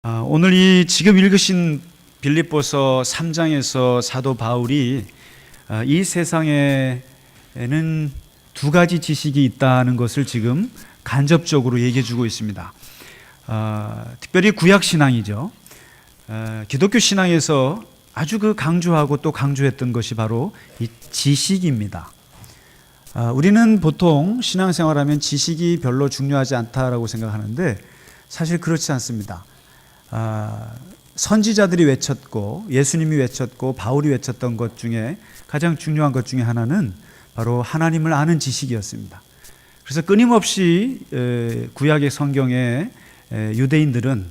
오늘 이 지금 읽으신 빌립보서 3장에서 사도 바울이 이 세상에는 두 가지 지식이 있다는 것을 지금 간접적으로 얘기해 주고 있습니다. 특별히 구약 신앙이죠. 기독교 신앙에서 아주 강조하고 또 강조했던 것이 바로 이 지식입니다. 우리는 보통 신앙생활하면 지식이 별로 중요하지 않다라고 생각하는데 사실 그렇지 않습니다. 선지자들이 외쳤고 예수님이 외쳤고 바울이 외쳤던 것 중에 가장 중요한 것 중에 하나는 바로 하나님을 아는 지식이었습니다. 그래서 끊임없이 구약의 성경에 유대인들은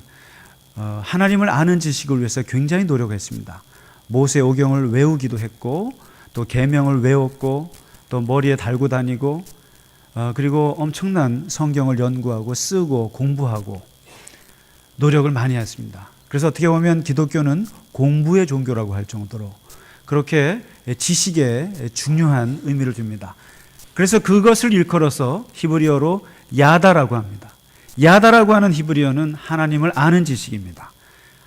하나님을 아는 지식을 위해서 굉장히 노력했습니다. 모세오경을 외우기도 했고 또 계명을 외웠고 또 머리에 달고 다니고 그리고 엄청난 성경을 연구하고 쓰고 공부하고 노력을 많이 했습니다. 그래서 어떻게 보면 기독교는 공부의 종교라고 할 정도로 그렇게 지식에 중요한 의미를 줍니다. 그래서 그것을 일컬어서 히브리어로 야다라고 합니다. 야다라고 하는 히브리어는 하나님을 아는 지식입니다.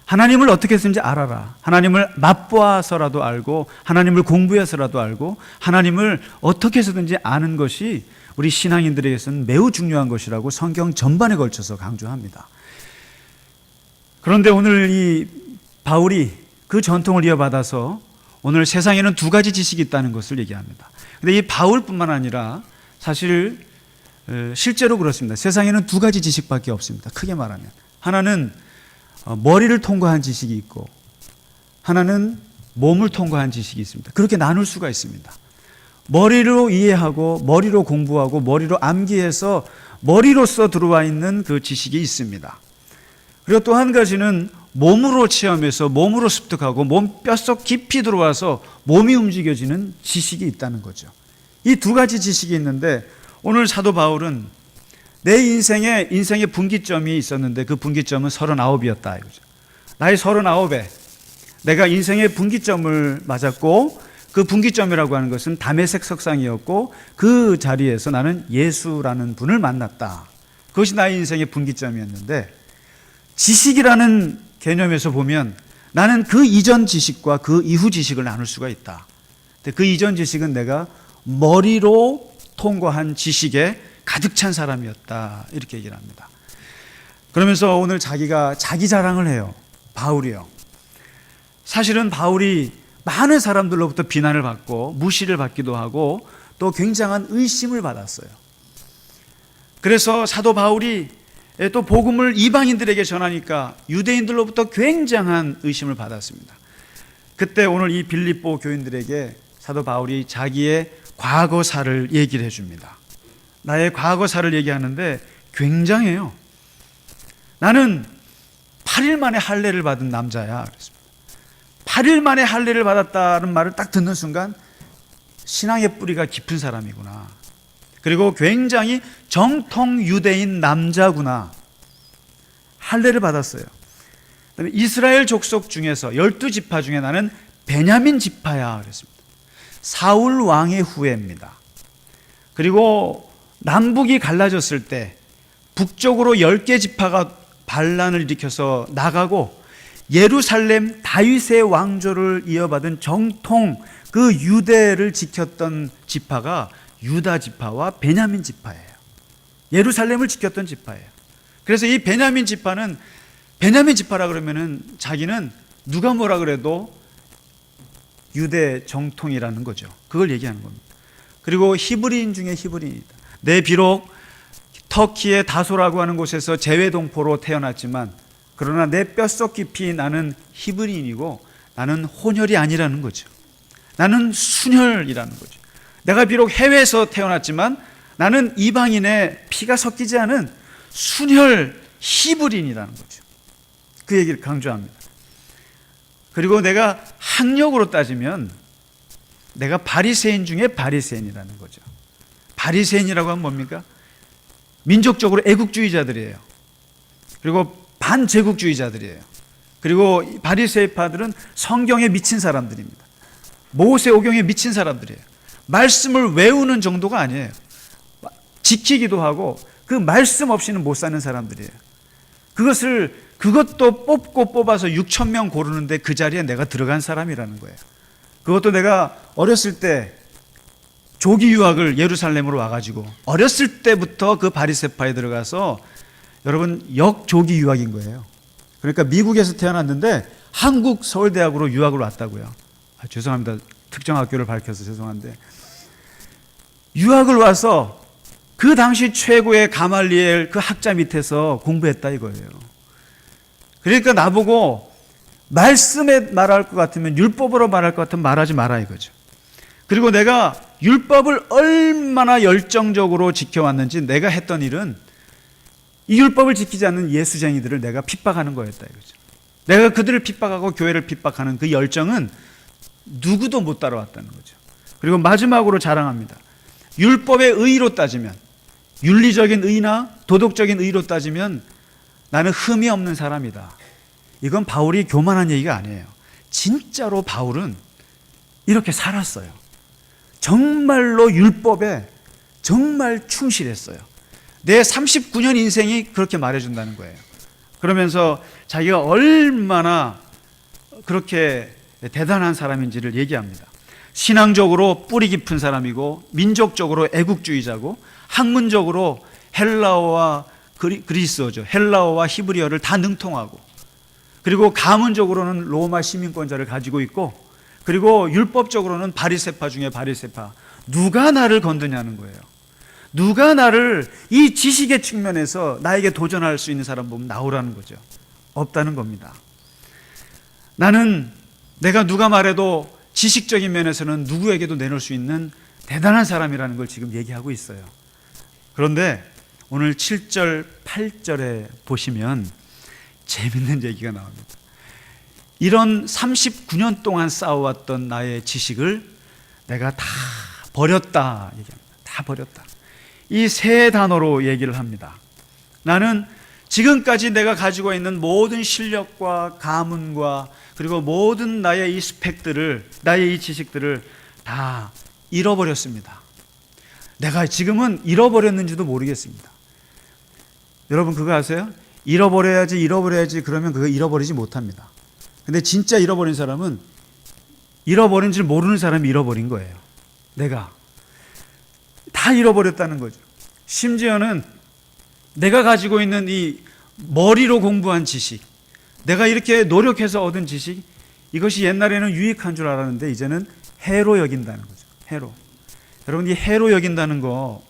하나님을 어떻게 쓰는지 알아라. 하나님을 맛보아서라도 알고 하나님을 공부해서라도 알고 하나님을 어떻게 해서든지 아는 것이 우리 신앙인들에게서는 매우 중요한 것이라고 성경 전반에 걸쳐서 강조합니다. 그런데 오늘 이 바울이 그 전통을 이어받아서 오늘 세상에는 두 가지 지식이 있다는 것을 얘기합니다. 그런데 이 바울뿐만 아니라 사실 실제로 그렇습니다. 세상에는 두 가지 지식밖에 없습니다. 크게 말하면 하나는 머리를 통과한 지식이 있고 하나는 몸을 통과한 지식이 있습니다. 그렇게 나눌 수가 있습니다. 머리로 이해하고 머리로 공부하고 머리로 암기해서 머리로서 들어와 있는 그 지식이 있습니다. 그리고 또 한 가지는 몸으로 체험해서 몸으로 습득하고 몸 뼛속 깊이 들어와서 몸이 움직여지는 지식이 있다는 거죠. 이 두 가지 지식이 있는데 오늘 사도 바울은 내 인생의 분기점이 있었는데 그 분기점은 39이었다. 나이 39에 내가 인생의 분기점을 맞았고 그 분기점이라고 하는 것은 다메섹 석상이었고 그 자리에서 나는 예수라는 분을 만났다. 그것이 나의 인생의 분기점이었는데 지식이라는 개념에서 보면 나는 그 이전 지식과 그 이후 지식을 나눌 수가 있다. 근데 그 이전 지식은 내가 머리로 통과한 지식에 가득 찬 사람이었다. 이렇게 얘기를 합니다. 그러면서 오늘 자기가 자기 자랑을 해요. 바울이요. 사실은 바울이 많은 사람들로부터 비난을 받고 무시를 받기도 하고 또 굉장한 의심을 받았어요. 그래서 사도 바울이 또 복음을 이방인들에게 전하니까 유대인들로부터 굉장한 의심을 받았습니다. 그때 오늘 이 빌립보 교인들에게 사도 바울이 자기의 과거사를 얘기를 해줍니다. 나의 과거사를 얘기하는데 굉장해요. 나는 8일 만에 할례를 받은 남자야. 그랬습니다. 8일 만에 할례를 받았다는 말을 딱 듣는 순간 신앙의 뿌리가 깊은 사람이구나. 그리고 굉장히 정통 유대인 남자구나. 할례를 받았어요. 그다음에 이스라엘 족속 중에서 12지파 중에 나는 베냐민 지파야 그랬습니다. 사울 왕의 후예입니다. 그리고 남북이 갈라졌을 때 북쪽으로 10개 지파가 반란을 일으켜서 나가고 예루살렘 다윗의 왕조를 이어받은 정통 그 유대를 지켰던 지파가 유다 지파와 베냐민 지파예요. 예루살렘을 지켰던 지파예요. 그래서 이 베냐민 지파는 베냐민 지파라 그러면은 자기는 누가 뭐라 그래도 유대 정통이라는 거죠. 그걸 얘기하는 겁니다. 그리고 히브리인 중에 히브리인이다. 내 비록 터키의 다소라고 하는 곳에서 재외동포로 태어났지만 그러나 내 뼛속 깊이 나는 히브리인이고 나는 혼혈이 아니라는 거죠. 나는 순혈이라는 거죠. 내가 비록 해외에서 태어났지만 나는 이방인의 피가 섞이지 않은 순혈 히브리인이라는 거죠. 그 얘기를 강조합니다. 그리고 내가 학력으로 따지면 내가 바리새인 중에 바리새인이라는 거죠. 바리새인이라고 하면 뭡니까? 민족적으로 애국주의자들이에요. 그리고 반제국주의자들이에요. 그리고 바리새파들은 성경에 미친 사람들입니다. 모세오경에 미친 사람들이에요. 말씀을 외우는 정도가 아니에요. 지키기도 하고 그 말씀 없이는 못 사는 사람들이에요. 그것을 그것도 뽑아서 6천 명 고르는데 그 자리에 내가 들어간 사람이라는 거예요. 그것도 내가 어렸을 때 조기 유학을 예루살렘으로 와가지고 어렸을 때부터 그 바리새파에 들어가서 여러분 역조기 유학인 거예요. 그러니까 미국에서 태어났는데 한국 서울대학으로 유학을 왔다고요. 죄송합니다. 특정 학교를 밝혀서 죄송한데 유학을 와서 그 당시 최고의 가말리엘 그 학자 밑에서 공부했다 이거예요. 그러니까 나보고 말씀에 말할 것 같으면 율법으로 말할 것 같으면 말하지 마라 이거죠. 그리고 내가 율법을 얼마나 열정적으로 지켜왔는지 내가 했던 일은 이 율법을 지키지 않는 예수쟁이들을 내가 핍박하는 거였다 이거죠. 내가 그들을 핍박하고 교회를 핍박하는 그 열정은 누구도 못 따라왔다는 거죠. 그리고 마지막으로 자랑합니다. 율법의 의로 따지면, 윤리적인 의나 도덕적인 의로 따지면 나는 흠이 없는 사람이다. 이건 바울이 교만한 얘기가 아니에요. 진짜로 바울은 이렇게 살았어요. 정말로 율법에 정말 충실했어요. 내 39년 인생이 그렇게 말해준다는 거예요. 그러면서 자기가 얼마나 그렇게 대단한 사람인지를 얘기합니다. 신앙적으로 뿌리 깊은 사람이고, 민족적으로 애국주의자고, 학문적으로 헬라어와 그리스어죠. 헬라어와 히브리어를 다 능통하고, 그리고 가문적으로는 로마 시민권자를 가지고 있고, 그리고 율법적으로는 바리새파 중에 바리새파. 누가 나를 건드냐는 거예요. 누가 나를 이 지식의 측면에서 나에게 도전할 수 있는 사람 보면 나오라는 거죠. 없다는 겁니다. 나는 내가 누가 말해도 지식적인 면에서는 누구에게도 내놓을 수 있는 대단한 사람이라는 걸 지금 얘기하고 있어요. 그런데 오늘 7절, 8절에 보시면 재밌는 얘기가 나옵니다. 이런 39년 동안 쌓아왔던 나의 지식을 내가 다 버렸다 얘기합니다. 다 버렸다. 이 세 단어로 얘기를 합니다. 나는 지금까지 내가 가지고 있는 모든 실력과 가문과 그리고 모든 나의 이 스펙들을, 나의 이 지식들을 다 잃어버렸습니다. 내가 지금은 잃어버렸는지도 모르겠습니다. 여러분 그거 아세요? 잃어버려야지 그러면 그거 잃어버리지 못합니다. 근데 진짜 잃어버린 사람은 잃어버린 줄 모르는 사람이 잃어버린 거예요. 내가 다 잃어버렸다는 거죠. 심지어는 내가 가지고 있는 이 머리로 공부한 지식, 내가 이렇게 노력해서 얻은 지식, 이것이 옛날에는 유익한 줄 알았는데 이제는 해로 여긴다는 거죠. 해로. 여러분 이 해로 여긴다는 거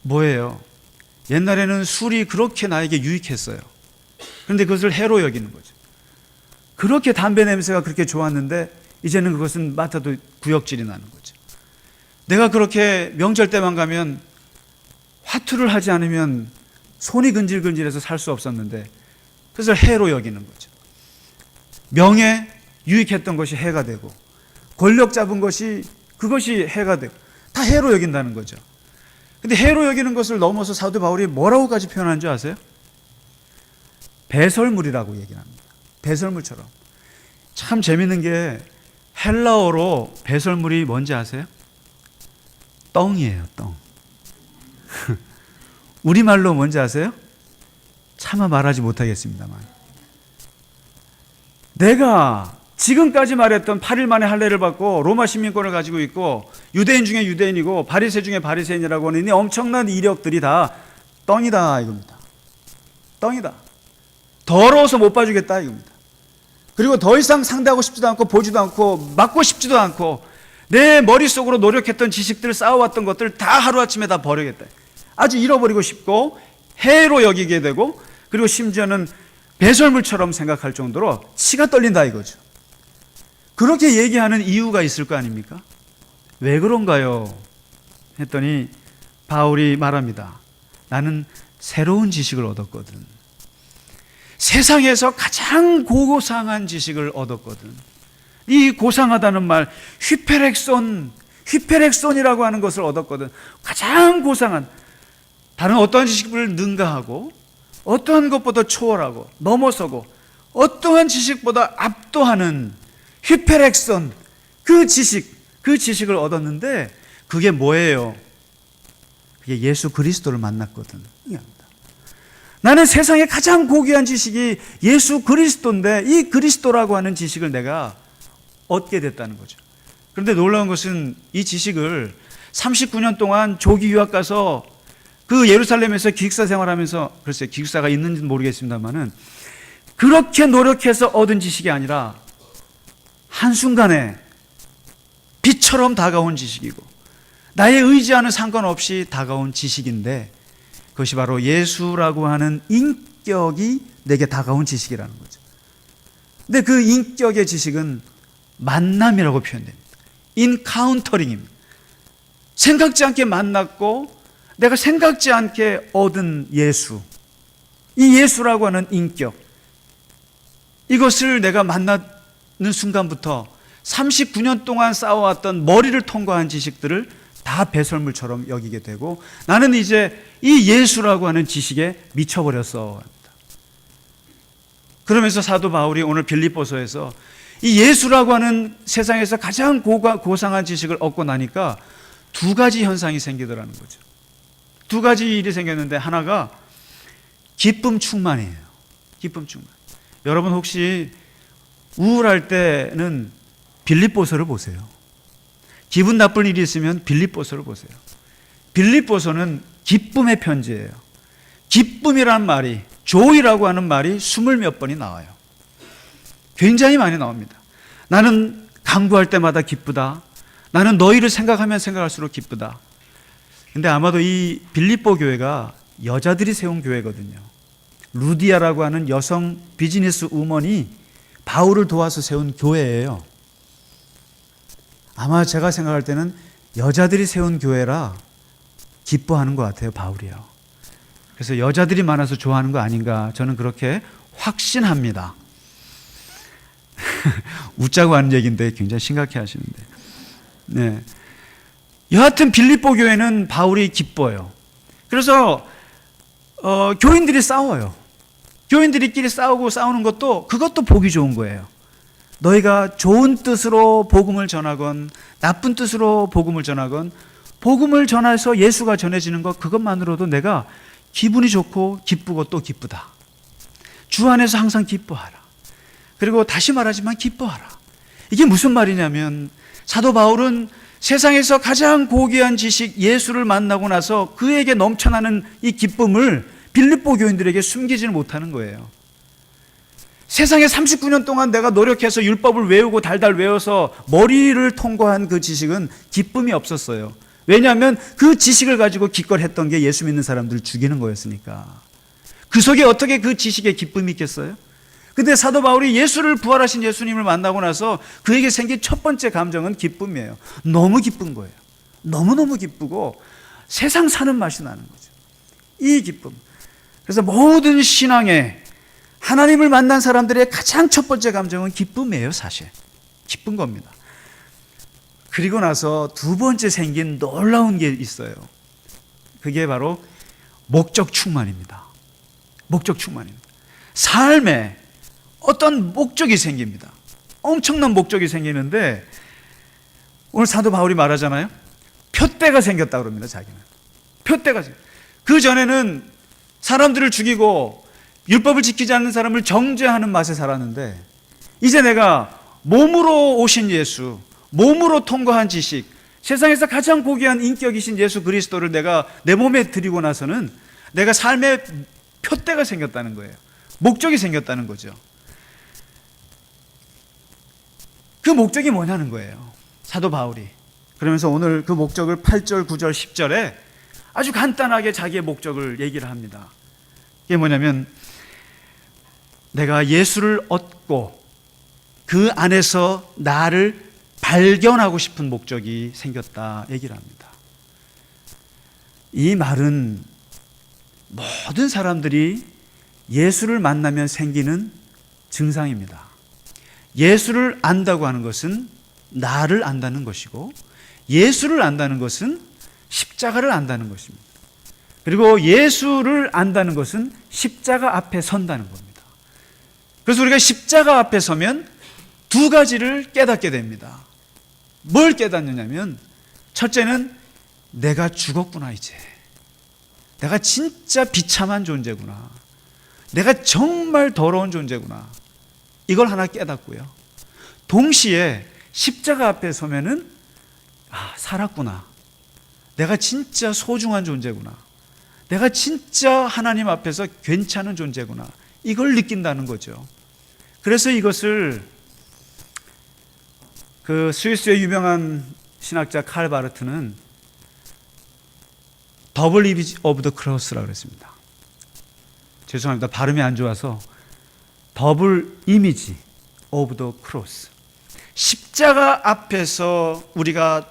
뭐예요? 옛날에는 술이 그렇게 나에게 유익했어요. 그런데 그것을 해로 여기는 거죠. 그렇게 담배 냄새가 그렇게 좋았는데 이제는 그것은 맡아도 구역질이 나는 거죠. 내가 그렇게 명절 때만 가면 화투를 하지 않으면 손이 근질근질해서 살 수 없었는데 그것을 해로 여기는 거죠. 명예, 유익했던 것이 해가 되고 권력 잡은 것이 그것이 해가 되고 다 해로 여긴다는 거죠. 근데 해로 여기는 것을 넘어서 사도 바울이 뭐라고까지 표현한 줄 아세요? 배설물이라고 얘기를 합니다. 배설물처럼. 참 재밌는 게 헬라어로 배설물이 뭔지 아세요? 떵이에요, 떵. 우리말로 뭔지 아세요? 차마 말하지 못하겠습니다만. 내가 지금까지 말했던 8일 만에 할례를 받고 로마 시민권을 가지고 있고 유대인 중에 유대인이고 바리새 중에 바리새인이라고 하는 이 엄청난 이력들이 다 떵이다 이겁니다. 떵이다. 더러워서 못 봐주겠다 이겁니다. 그리고 더 이상 상대하고 싶지도 않고 보지도 않고 맞고 싶지도 않고 내 머릿속으로 노력했던 지식들 쌓아왔던 것들 다 하루아침에 다 버리겠다. 아주 잃어버리고 싶고 해로 여기게 되고 그리고 심지어는 배설물처럼 생각할 정도로 치가 떨린다 이거죠. 그렇게 얘기하는 이유가 있을 거 아닙니까? 왜 그런가요? 했더니 바울이 말합니다. 나는 새로운 지식을 얻었거든. 세상에서 가장 고상한 지식을 얻었거든. 이 고상하다는 말, 휘페렉손이라고 하는 것을 얻었거든. 가장 고상한, 다른 어떠한 지식을 능가하고 어떠한 것보다 초월하고 넘어서고 어떠한 지식보다 압도하는 휘페렉손, 그 지식을 얻었는데 그게 뭐예요? 그게 예수 그리스도를 만났거든. 나는 세상에 가장 고귀한 지식이 예수 그리스도인데 이 그리스도라고 하는 지식을 내가 얻게 됐다는 거죠. 그런데 놀라운 것은 이 지식을 39년 동안 조기 유학 가서 그 예루살렘에서 기숙사 생활하면서, 글쎄 기숙사가 있는지는 모르겠습니다만은, 그렇게 노력해서 얻은 지식이 아니라 한순간에 빛처럼 다가온 지식이고 나의 의지와는 상관없이 다가온 지식인데, 그것이 바로 예수라고 하는 인격이 내게 다가온 지식이라는 거죠. 근데 그 인격의 지식은 만남이라고 표현됩니다. 인카운터링입니다. 생각지 않게 만났고 내가 생각지 않게 얻은 예수, 이 예수라고 하는 인격, 이것을 내가 만나는 순간부터 39년 동안 쌓아왔던 머리를 통과한 지식들을 다 배설물처럼 여기게 되고, 나는 이제 이 예수라고 하는 지식에 미쳐버렸어. 그러면서 사도 바울이 오늘 빌립보서에서 이 예수라고 하는 세상에서 가장 고상한 지식을 얻고 나니까 두 가지 현상이 생기더라는 거죠. 두 가지 일이 생겼는데, 하나가 기쁨 충만이에요. 기쁨 충만. 여러분 혹시 우울할 때는 빌립보서를 보세요. 기분 나쁜 일이 있으면 빌립보서를 보세요. 빌립보서는 기쁨의 편지예요. 기쁨이란 말이, joy라고 하는 말이 20몇 번이 나와요. 굉장히 많이 나옵니다. 나는 간구할 때마다 기쁘다. 나는 너희를 생각하면 생각할수록 기쁘다. 근데 아마도 이 빌립보 교회가 여자들이 세운 교회거든요. 루디아라고 하는 여성 비즈니스 우먼이 바울을 도와서 세운 교회예요. 아마 제가 생각할 때는 여자들이 세운 교회라 기뻐하는 것 같아요, 바울이요. 그래서 여자들이 많아서 좋아하는 거 아닌가, 저는 그렇게 확신합니다. 웃자고 하는 얘기인데 굉장히 심각해 하시는데. 네. 여하튼 빌립보 교회는 바울이 기뻐요. 그래서 교인들이 싸워요. 교인들끼리 싸우는 것도, 그것도 보기 좋은 거예요. 너희가 좋은 뜻으로 복음을 전하건 나쁜 뜻으로 복음을 전하건, 복음을 전해서 예수가 전해지는 것, 그것만으로도 내가 기분이 좋고 기쁘고 또 기쁘다. 주 안에서 항상 기뻐하라. 그리고 다시 말하지만 기뻐하라. 이게 무슨 말이냐면, 사도 바울은 세상에서 가장 고귀한 지식 예수를 만나고 나서 그에게 넘쳐나는 이 기쁨을 빌립보 교인들에게 숨기지는 못하는 거예요. 세상에 39년 동안 내가 노력해서 율법을 외우고 달달 외워서 머리를 통과한 그 지식은 기쁨이 없었어요. 왜냐하면 그 지식을 가지고 기껏했던 게 예수 믿는 사람들을 죽이는 거였으니까. 그 속에 어떻게 그 지식에 기쁨이 있겠어요? 근데 사도 바울이 예수를, 부활하신 예수님을 만나고 나서 그에게 생긴 첫 번째 감정은 기쁨이에요. 너무 기쁜 거예요. 너무너무 기쁘고 세상 사는 맛이 나는 거죠. 이 기쁨. 그래서 모든 신앙에 하나님을 만난 사람들의 가장 첫 번째 감정은 기쁨이에요, 사실. 기쁜 겁니다. 그리고 나서 두 번째 생긴 놀라운 게 있어요. 그게 바로 목적 충만입니다. 목적 충만입니다. 삶에 어떤 목적이 생깁니다. 엄청난 목적이 생기는데, 오늘 사도 바울이 말하잖아요. 표대가 생겼다고 그럽니다, 자기는. 표대가 생겼다. 그 전에는 사람들을 죽이고 율법을 지키지 않는 사람을 정죄하는 맛에 살았는데, 이제 내가 몸으로 오신 예수, 몸으로 통과한 지식, 세상에서 가장 고귀한 인격이신 예수 그리스도를 내가 내 몸에 들이고 나서는 내가 삶의 표대가 생겼다는 거예요. 목적이 생겼다는 거죠. 그 목적이 뭐냐는 거예요, 사도 바울이. 그러면서 오늘 그 목적을 8절, 9절, 10절에 아주 간단하게 자기의 목적을 얘기를 합니다. 이게 뭐냐면, 내가 예수를 얻고 그 안에서 나를 발견하고 싶은 목적이 생겼다 얘기를 합니다. 이 말은 모든 사람들이 예수를 만나면 생기는 증상입니다. 예수를 안다고 하는 것은 나를 안다는 것이고, 예수를 안다는 것은 십자가를 안다는 것입니다. 그리고 예수를 안다는 것은 십자가 앞에 선다는 겁니다. 그래서 우리가 십자가 앞에 서면 두 가지를 깨닫게 됩니다. 뭘 깨닫느냐면, 첫째는 내가 죽었구나, 이제. 내가 진짜 비참한 존재구나. 내가 정말 더러운 존재구나. 이걸 하나 깨닫고요. 동시에 십자가 앞에 서면은 살았구나. 내가 진짜 소중한 존재구나. 내가 진짜 하나님 앞에서 괜찮은 존재구나. 이걸 느낀다는 거죠. 그래서 이것을 그 스위스의 유명한 신학자 칼 바르트는 더블 이미지 오브 더 크로스라고 그랬습니다. 죄송합니다. 발음이 안 좋아서 더블 이미지 오브 더 크로스. 십자가 앞에서 우리가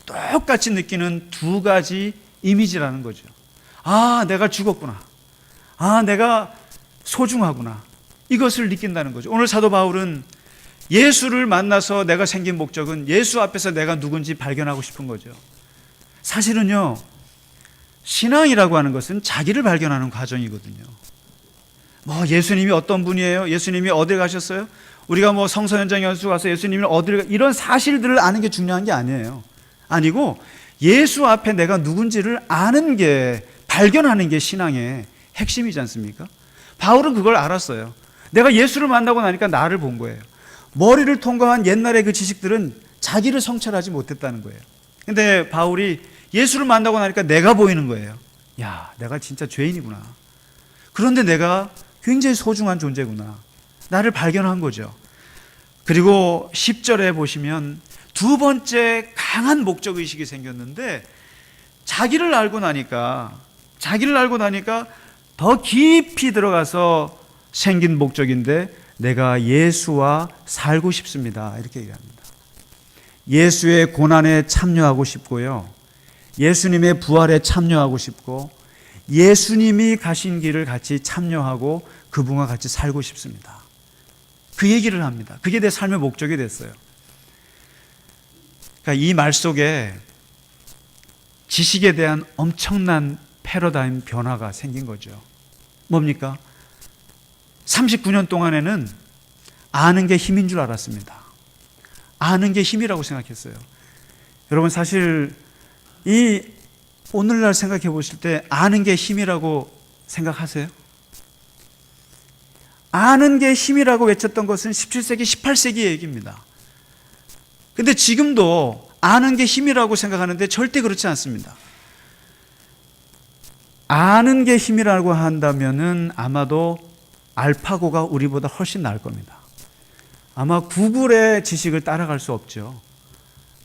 똑같이 느끼는 두 가지 이미지라는 거죠. 내가 죽었구나. 내가 소중하구나. 이것을 느낀다는 거죠. 오늘 사도 바울은 예수를 만나서 내가 생긴 목적은 예수 앞에서 내가 누군지 발견하고 싶은 거죠. 사실은요, 신앙이라고 하는 것은 자기를 발견하는 과정이거든요. 예수님이 어떤 분이에요? 예수님이 어딜 가셨어요? 우리가 성서 현장 연수 가서 예수님이 어딜 이런 사실들을 아는 게 중요한 게 아니에요. 아니고 예수 앞에 내가 누군지를 아는 게, 발견하는 게 신앙의 핵심이지 않습니까? 바울은 그걸 알았어요. 내가 예수를 만나고 나니까 나를 본 거예요. 머리를 통과한 옛날의 그 지식들은 자기를 성찰하지 못했다는 거예요. 근데 바울이 예수를 만나고 나니까 내가 보이는 거예요. 내가 진짜 죄인이구나. 그런데 내가 굉장히 소중한 존재구나. 나를 발견한 거죠. 그리고 10절에 보시면 두 번째 강한 목적의식이 생겼는데, 자기를 알고 나니까 더 깊이 들어가서 생긴 목적인데, 내가 예수와 살고 싶습니다. 이렇게 얘기합니다. 예수의 고난에 참여하고 싶고요. 예수님의 부활에 참여하고 싶고, 예수님이 가신 길을 같이 참여하고 그분과 같이 살고 싶습니다. 그 얘기를 합니다. 그게 내 삶의 목적이 됐어요. 그러니까 이 말 속에 지식에 대한 엄청난 패러다임 변화가 생긴 거죠. 뭡니까? 39년 동안에는 아는 게 힘인 줄 알았습니다. 아는 게 힘이라고 생각했어요. 여러분, 사실 이 오늘날 생각해 보실 때 아는 게 힘이라고 생각하세요? 아는 게 힘이라고 외쳤던 것은 17세기, 18세기의 얘기입니다. 근데 지금도 아는 게 힘이라고 생각하는데 절대 그렇지 않습니다. 아는 게 힘이라고 한다면은 아마도 알파고가 우리보다 훨씬 나을 겁니다. 아마 구글의 지식을 따라갈 수 없죠.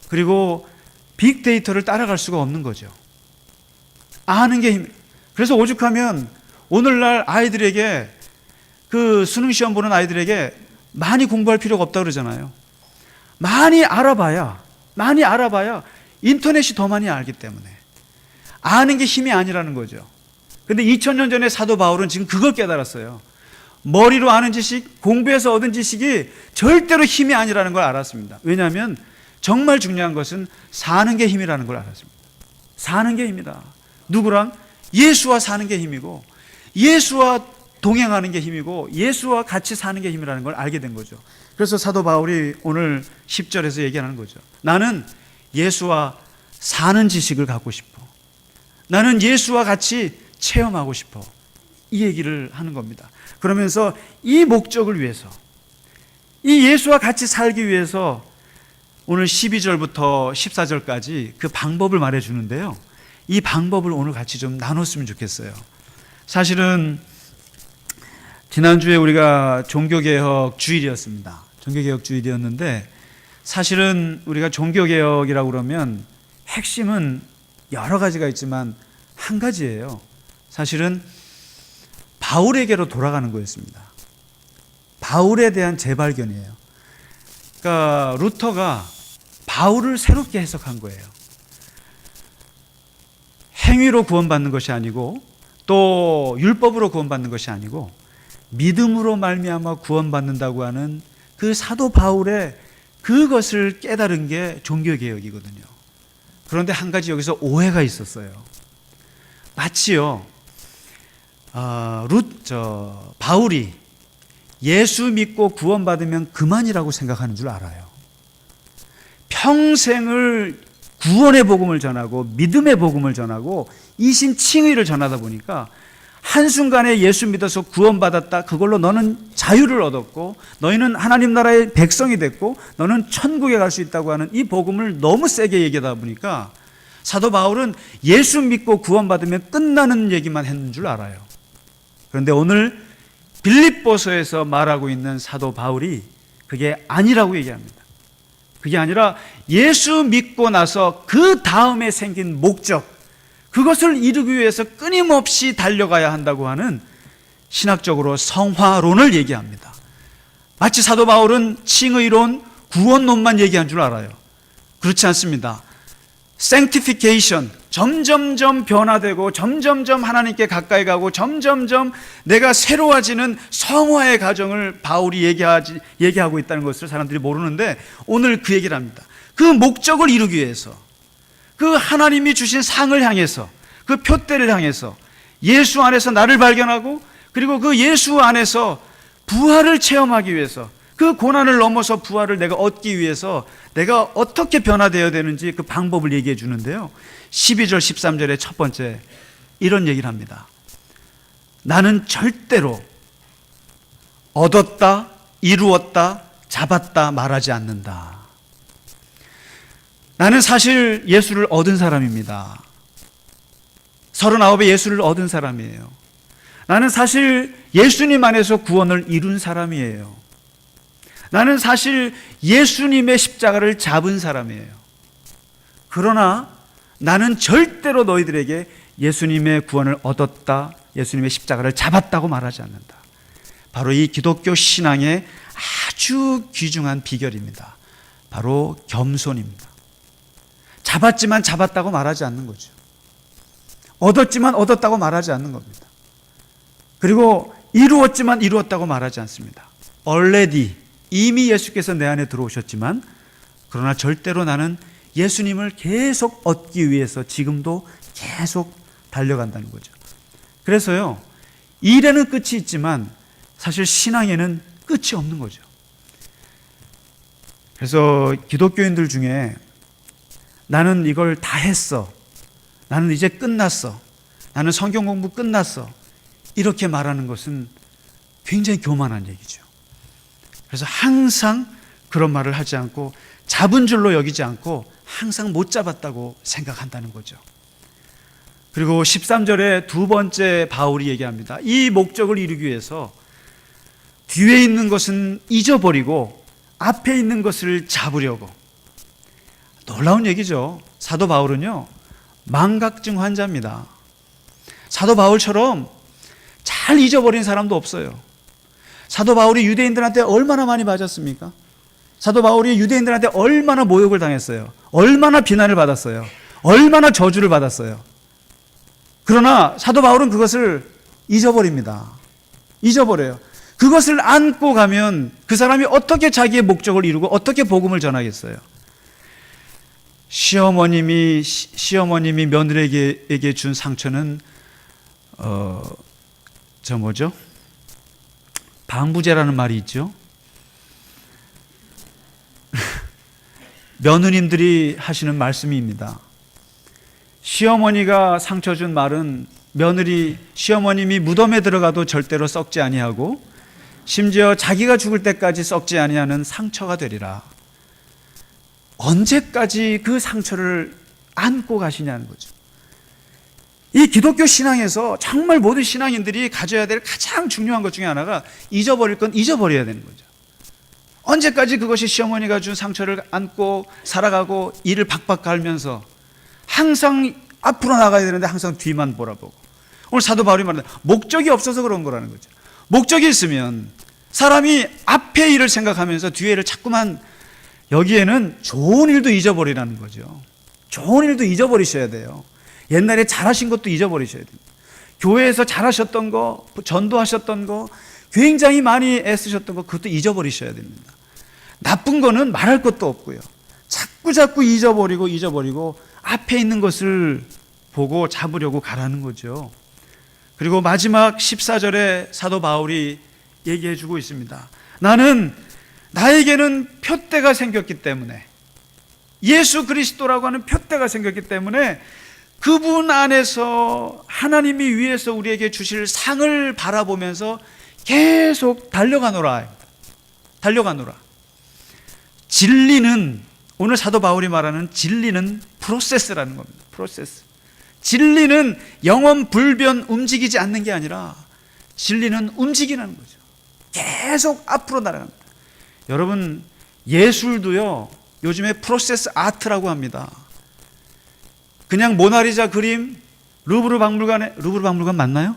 그리고 빅데이터를 따라갈 수가 없는 거죠. 아는 게 힘. 그래서 오죽하면 오늘날 아이들에게, 그 수능 시험 보는 아이들에게 많이 공부할 필요가 없다고 그러잖아요. 많이 알아봐야 인터넷이 더 많이 알기 때문에 아는 게 힘이 아니라는 거죠. 근데 2000년 전에 사도 바울은 지금 그걸 깨달았어요. 머리로 아는 지식, 공부해서 얻은 지식이 절대로 힘이 아니라는 걸 알았습니다. 왜냐하면 정말 중요한 것은 사는 게 힘이라는 걸 알았습니다. 사는 게 힘이다. 누구랑? 예수와 사는 게 힘이고, 예수와 동행하는 게 힘이고, 예수와 같이 사는 게 힘이라는 걸 알게 된 거죠. 그래서 사도 바울이 오늘 10절에서 얘기하는 거죠. 나는 예수와 사는 지식을 갖고 싶어. 나는 예수와 같이 체험하고 싶어. 이 얘기를 하는 겁니다. 그러면서 이 목적을 위해서, 이 예수와 같이 살기 위해서 오늘 12절부터 14절까지 그 방법을 말해주는데요. 이 방법을 오늘 같이 좀 나눴으면 좋겠어요. 사실은 지난주에 우리가 종교개혁 주일이었습니다. 종교개혁 주일이었는데, 사실은 우리가 종교개혁이라고 그러면 핵심은 여러 가지가 있지만 한 가지예요. 사실은 바울에게로 돌아가는 거였습니다. 바울에 대한 재발견이에요. 그러니까 루터가 바울을 새롭게 해석한 거예요. 행위로 구원받는 것이 아니고, 또 율법으로 구원받는 것이 아니고, 믿음으로 말미암아 구원받는다고 하는 그 사도 바울의 그것을 깨달은 게 종교개혁이거든요. 그런데 한 가지 여기서 오해가 있었어요. 마치요, 바울이 예수 믿고 구원받으면 그만이라고 생각하는 줄 알아요. 평생을 구원의 복음을 전하고 믿음의 복음을 전하고 이신 칭의를 전하다 보니까 한순간에 예수 믿어서 구원받았다. 그걸로 너는 자유를 얻었고 너희는 하나님 나라의 백성이 됐고 너는 천국에 갈 수 있다고 하는 이 복음을 너무 세게 얘기하다 보니까 사도 바울은 예수 믿고 구원받으면 끝나는 얘기만 했는 줄 알아요. 그런데 오늘 빌립보서에서 말하고 있는 사도 바울이 그게 아니라고 얘기합니다. 그게 아니라 예수 믿고 나서 그 다음에 생긴 목적, 그것을 이루기 위해서 끊임없이 달려가야 한다고 하는 신학적으로 성화론을 얘기합니다. 마치 사도 바울은 칭의론, 구원론만 얘기한 줄 알아요. 그렇지 않습니다. sanctification, 점점점 변화되고 점점점 하나님께 가까이 가고 점점점 내가 새로워지는 성화의 과정을 바울이 얘기하고 있다는 것을 사람들이 모르는데 오늘 그 얘기를 합니다. 그 목적을 이루기 위해서, 그 하나님이 주신 상을 향해서, 그 표대를 향해서 예수 안에서 나를 발견하고 그리고 그 예수 안에서 부활을 체험하기 위해서, 그 고난을 넘어서 부활을 내가 얻기 위해서 내가 어떻게 변화되어야 되는지 그 방법을 얘기해 주는데요. 12절 13절의 첫 번째 이런 얘기를 합니다. 나는 절대로 얻었다, 이루었다, 잡았다 말하지 않는다. 나는 사실 예수를 얻은 사람입니다. 39에 예수를 얻은 사람이에요. 나는 사실 예수님 안에서 구원을 이룬 사람이에요. 나는 사실 예수님의 십자가를 잡은 사람이에요. 그러나 나는 절대로 너희들에게 예수님의 구원을 얻었다, 예수님의 십자가를 잡았다고 말하지 않는다. 바로 이 기독교 신앙의 아주 귀중한 비결입니다. 바로 겸손입니다. 잡았지만 잡았다고 말하지 않는 거죠. 얻었지만 얻었다고 말하지 않는 겁니다. 그리고 이루었지만 이루었다고 말하지 않습니다. already, 이미 예수께서 내 안에 들어오셨지만 그러나 절대로 나는 예수님을 계속 얻기 위해서 지금도 계속 달려간다는 거죠. 그래서요, 일에는 끝이 있지만 사실 신앙에는 끝이 없는 거죠. 그래서 기독교인들 중에 나는 이걸 다 했어, 나는 이제 끝났어, 나는 성경 공부 끝났어, 이렇게 말하는 것은 굉장히 교만한 얘기죠. 그래서 항상 그런 말을 하지 않고 잡은 줄로 여기지 않고 항상 못 잡았다고 생각한다는 거죠. 그리고 13절에 두 번째 바울이 얘기합니다. 이 목적을 이루기 위해서 뒤에 있는 것은 잊어버리고 앞에 있는 것을 잡으려고. 놀라운 얘기죠. 사도 바울은요, 망각증 환자입니다. 사도 바울처럼 잘 잊어버린 사람도 없어요. 사도 바울이 유대인들한테 얼마나 많이 맞았습니까? 사도 바울이 유대인들한테 얼마나 모욕을 당했어요. 얼마나 비난을 받았어요. 얼마나 저주를 받았어요. 그러나 사도 바울은 그것을 잊어버립니다. 잊어버려요. 그것을 안고 가면 그 사람이 어떻게 자기의 목적을 이루고 어떻게 복음을 전하겠어요? 시어머님이 며느리에게 준 상처는 방부제라는 말이 있죠. 며느님들이 하시는 말씀입니다. 시어머니가 상처 준 말은 시어머님이 무덤에 들어가도 절대로 썩지 아니하고 심지어 자기가 죽을 때까지 썩지 아니하는 상처가 되리라. 언제까지 그 상처를 안고 가시냐는 거죠. 이 기독교 신앙에서 정말 모든 신앙인들이 가져야 될 가장 중요한 것 중에 하나가 잊어버릴 건 잊어버려야 되는 거죠. 언제까지 그것이 시어머니가 준 상처를 안고 살아가고 이를 박박 갈면서 항상 앞으로 나가야 되는데 항상 뒤만 보라보고. 오늘 사도 바울이 말하는 목적이 없어서 그런 거라는 거죠. 목적이 있으면 사람이 앞의 일을 생각하면서 뒤의 일을 자꾸만, 여기에는 좋은 일도 잊어버리라는 거죠. 좋은 일도 잊어버리셔야 돼요. 옛날에 잘하신 것도 잊어버리셔야 됩니다. 교회에서 잘하셨던 거, 전도하셨던 거, 굉장히 많이 애쓰셨던 거, 그것도 잊어버리셔야 됩니다. 나쁜 거는 말할 것도 없고요. 자꾸 잊어버리고 앞에 있는 것을 보고 잡으려고 가라는 거죠. 그리고 마지막 14절에 사도 바울이 얘기해 주고 있습니다. 나에게는 표대가 생겼기 때문에, 예수 그리스도라고 하는 표대가 생겼기 때문에 그분 안에서 하나님이 위에서 우리에게 주실 상을 바라보면서 계속 달려가노라. 달려가노라. 진리는, 오늘 사도 바울이 말하는 진리는 프로세스라는 겁니다. 프로세스. 진리는 영원 불변 움직이지 않는 게 아니라 진리는 움직이는 거죠. 계속 앞으로 날아갑니다. 여러분, 예술도요, 요즘에 프로세스 아트라고 합니다. 그냥 모나리자 그림, 루브르 박물관 맞나요?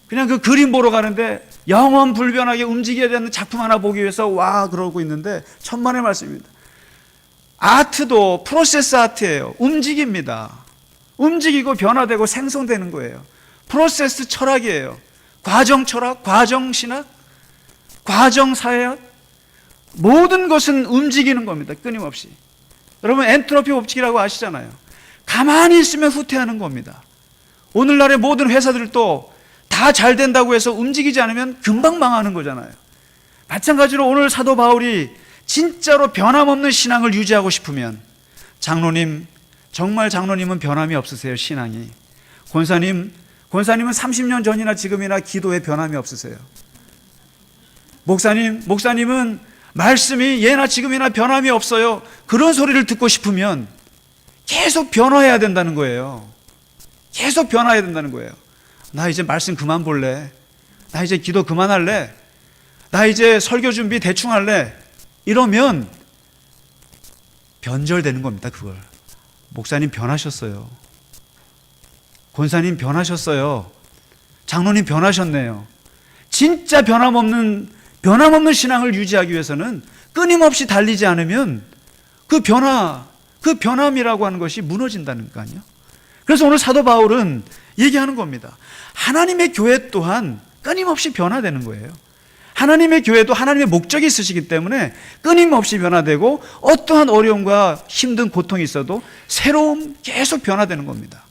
그냥 그 그림 보러 가는데 영원 불변하게 움직여야 되는 작품 하나 보기 위해서 와 그러고 있는데 천만의 말씀입니다. 아트도 프로세스 아트예요. 움직입니다. 움직이고 변화되고 생성되는 거예요. 프로세스 철학이에요. 과정 철학, 과정 신학, 과정 사회학, 모든 것은 움직이는 겁니다. 끊임없이. 여러분, 엔트로피 법칙이라고 아시잖아요. 가만히 있으면 후퇴하는 겁니다. 오늘날의 모든 회사들도 다 잘 된다고 해서 움직이지 않으면 금방 망하는 거잖아요. 마찬가지로 오늘 사도 바울이 진짜로 변함없는 신앙을 유지하고 싶으면, 장로님, 정말 장로님은 변함이 없으세요, 신앙이. 권사님은 30년 전이나 지금이나 기도에 변함이 없으세요. 목사님은 말씀이 예나 지금이나 변함이 없어요. 그런 소리를 듣고 싶으면 계속 변화해야 된다는 거예요. 계속 변화해야 된다는 거예요. 나 이제 말씀 그만 볼래. 나 이제 기도 그만할래. 나 이제 설교 준비 대충 할래. 이러면 변절되는 겁니다, 그걸. 목사님 변하셨어요. 권사님 변하셨어요. 장로님 변하셨네요. 진짜 변함없는 신앙을 유지하기 위해서는 끊임없이 달리지 않으면 그 변함이라고 하는 것이 무너진다는 거 아니에요? 그래서 오늘 사도 바울은 얘기하는 겁니다. 하나님의 교회 또한 끊임없이 변화되는 거예요. 하나님의 교회도 하나님의 목적이 있으시기 때문에 끊임없이 변화되고 어떠한 어려움과 힘든 고통이 있어도 새로움 계속 변화되는 겁니다.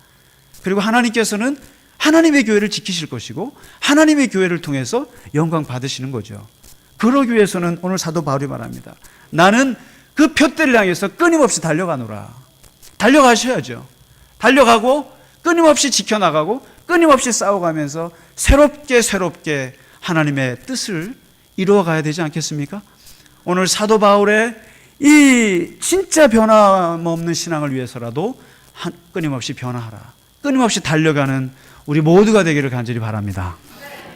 그리고 하나님께서는 하나님의 교회를 지키실 것이고 하나님의 교회를 통해서 영광 받으시는 거죠. 그러기 위해서는 오늘 사도 바울이 말합니다. 나는 그 표대를 향해서 끊임없이 달려가노라. 달려가셔야죠. 달려가고 끊임없이 지켜나가고 끊임없이 싸워가면서 새롭게 하나님의 뜻을 이루어가야 되지 않겠습니까? 오늘 사도 바울의 이 진짜 변함없는 신앙을 위해서라도 끊임없이 변화하라. 끊임없이 달려가는 우리 모두가 되기를 간절히 바랍니다.